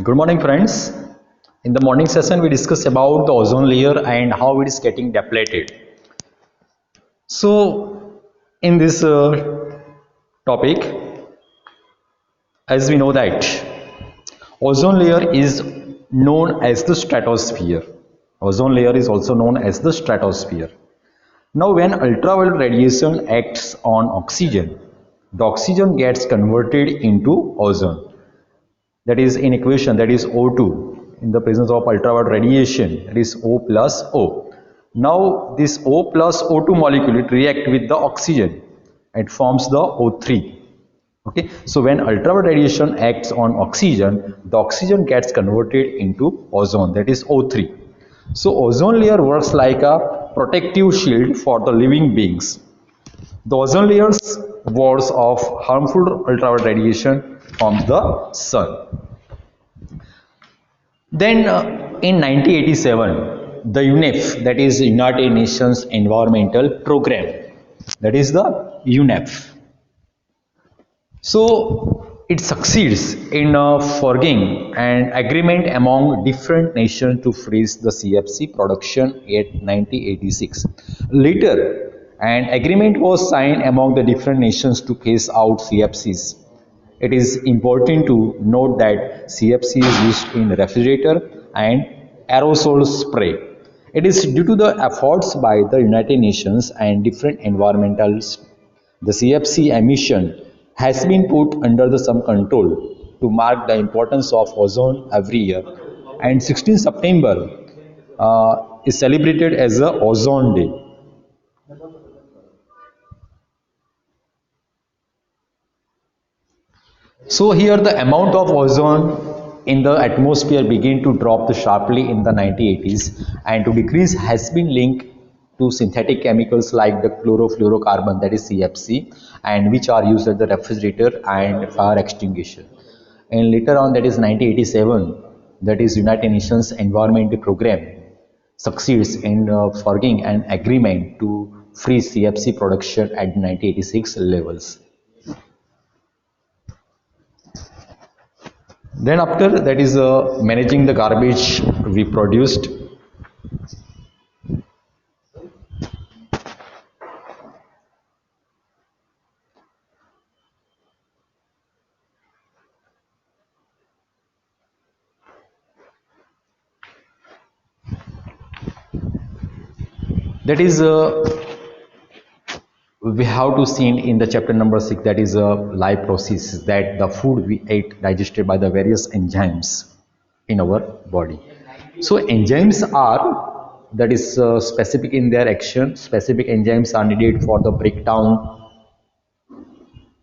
Good morning, friends. In the morning session, we discussed about the ozone layer and how it is getting depleted. So, in this topic, as we know that ozone layer is known as the stratosphere. Ozone layer is also known as the stratosphere. Now, when ultraviolet radiation acts on oxygen, the oxygen gets converted into ozone. That is in equation, that is O2. In the presence of ultraviolet radiation, it is O plus O. Now this O plus O2 molecule, it react with the oxygen and forms the O3. Okay, so when ultraviolet radiation acts on oxygen, the oxygen gets converted into ozone, that is O3. So ozone layer works like a protective shield for the living beings. The ozone layers wards off harmful ultraviolet radiation from the sun. Then in 1987, the UNEP, that is United Nations Environmental Program, that is the UNEP. So it succeeds in forging an agreement among different nations to freeze the CFC production at 1986. Later, an agreement was signed among the different nations to phase out CFCs. It is important to note that CFC is used in refrigerator and aerosol spray. It is due to the efforts by the United Nations and different environmentalists. The CFC emission has been put under some control to mark the importance of ozone every year. And 16 September is celebrated as the Ozone Day. So here the amount of ozone in the atmosphere began to drop sharply in the 1980s, and to decrease has been linked to synthetic chemicals like the chlorofluorocarbon, that is CFC, and which are used as the refrigerator and fire extinguisher. And later on, that is 1987, that is United Nations Environment Program succeeds in forging an agreement to freeze CFC production at 1986 levels. Then after that is managing the garbage we produced. That is we have to see in the chapter number 6, that is a life process, that the food we ate digested by the various enzymes in our body. So enzymes are, that is specific in their action. Specific enzymes are needed for the breakdown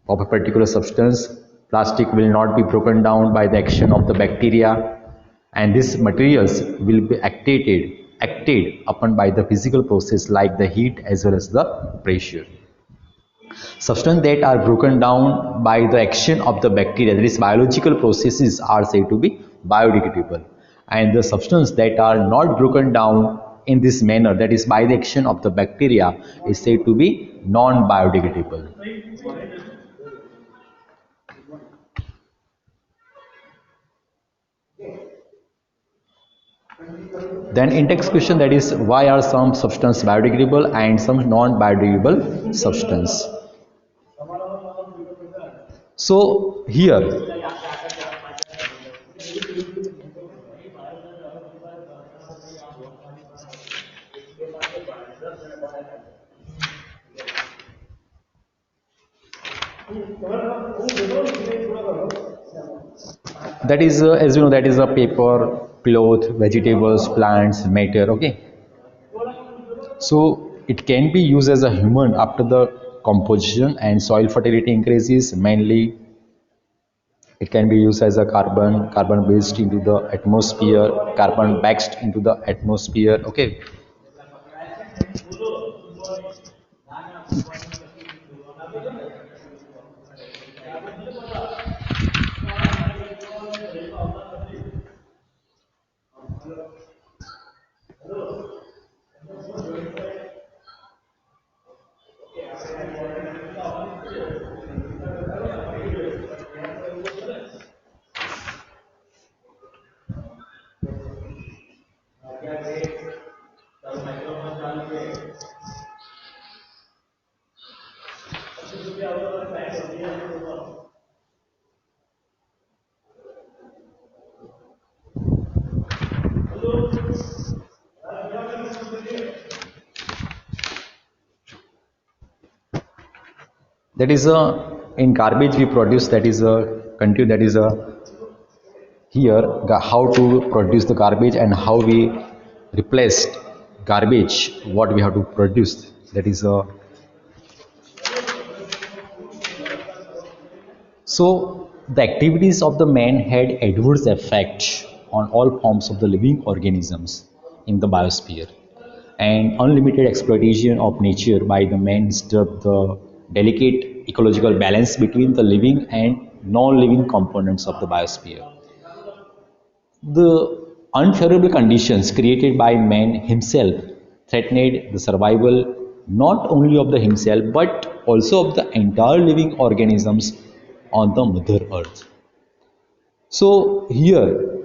of a particular substance. Plastic will not be broken down by the action of the bacteria, and these materials will be acted upon by the physical process like the heat as well as the pressure. Substances that are broken down by the action of the bacteria, that is biological processes, are said to be biodegradable, and the substances that are not broken down in this manner, that is by the action of the bacteria, is said to be non-biodegradable. Then in text question, that is why are some substances biodegradable and some non-biodegradable substance. So here that is as you know, that is a paper, cloth, vegetables, plants, matter. Okay, so it can be used as a human after the composition and soil fertility increases. Mainly it can be used as a carbon based into the atmosphere, carbon baxed into the atmosphere. Okay, That is a in garbage we produce, that is a continue, that is a here how to produce the garbage and how we replaced garbage what we have to produce, that is a so the activities of the man had adverse effect on all forms of the living organisms in the biosphere, and unlimited exploitation of nature by the man disturbed the delicate ecological balance between the living and non-living components of the biosphere. The unfavorable conditions created by man himself threatened the survival not only of the himself but also of the entire living organisms on the mother earth. So here,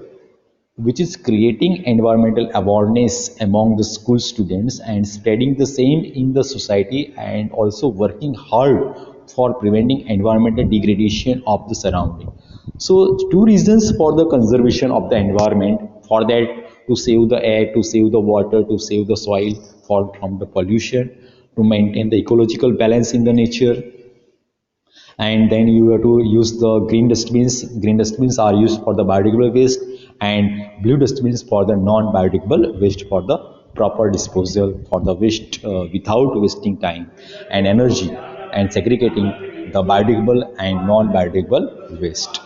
which is creating environmental awareness among the school students and spreading the same in the society, and also working hard for preventing environmental degradation of the surrounding. So two reasons for the conservation of the environment, for that to save the air, to save the water, to save the soil from the pollution, to maintain the ecological balance in the nature. And then you have to use the green dustbins are used for the biodegradable waste, and blue dustbins for the non-biodegradable waste, for the proper disposal for the waste without wasting time and energy, and segregating the biodegradable and non-biodegradable waste.